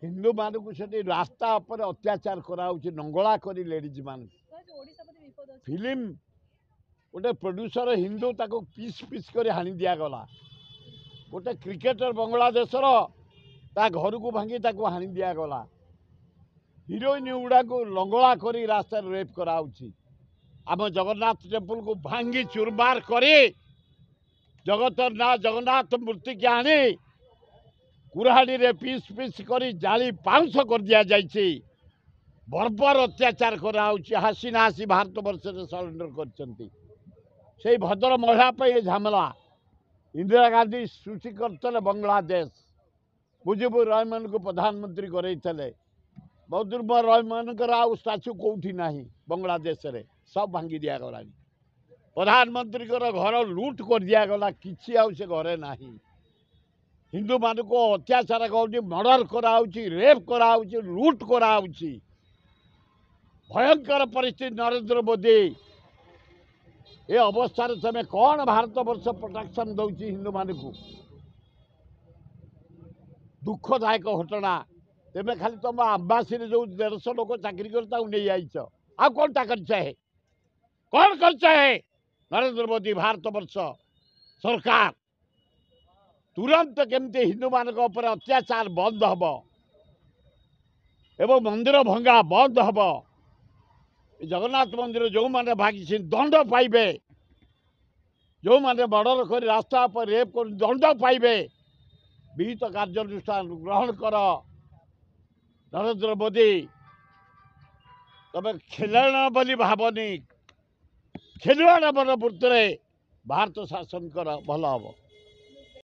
हिंदू मानक से रास्ता पर अत्याचार कराऊँच नंगला कर लेडीज मान फिल्म गोटे प्रोड्यूसर हिंदू ताको पीस पीस कर हाणी दिगला गोटे क्रिकेटर बांग्लादेशर ता घर को भांगी ताको हाणी दिगला हिरोइन गुड़ा को लंगला कर रास्ता रेप कराऊँच आम जगन्नाथ टेम्पल को भांगी चुरमार कर जगन्नाथ मूर्ति के आनी कुराहाड़ी रे पीस पीस कर जाली पाउंस कर दिया जाइए बर्बर अत्याचार कराऊँच हासीना हासी भारत वर्ष में सरेंडर कर भद्र महिला ये झमेला इंदिरा गांधी सृष्टि करते बांग्लादेश मुजिबुर रहमान को प्रधानमंत्री करे मुजिबुर रहमान स्टाच्यू कौटी ना बांग्लादेश रे सब भांगी दिगला प्रधानमंत्री घर लुट कर दिगला किसी से घरे ना हिंदू मान को अत्याचार कर मर्डर कराऊँच रेप कराऊँच लुट कराऊँच भयंकर परिस्थिति नरेंद्र मोदी ये अवस्था तमें कौन भारत वर्ष प्रोटेक्शन दौर हिंदू मान को दुखदायक घटना तेज खाली तुम आम्बासी जो 150 लोग चाकरी कर आ कौन टा कर चाहे कौन कर चाहे नरेंद्र मोदी भारत वर्ष सरकार तुरंत केमती हिंदू मान अत्याचार बंद हम एवं मंदिर भंगा बंद हम जगन्नाथ मंदिर जो मैंने भागी दंड पाइबे जो मैंने मर्डर कर रास्ता पर रेप कर दंड पाइबे विहित कार्यानुष्ठान ग्रहण कर नरेंद्र मोदी तमें खेलाण बोली भावनी खेलुआण मन वृत्ति भारत शासन कर भल हम।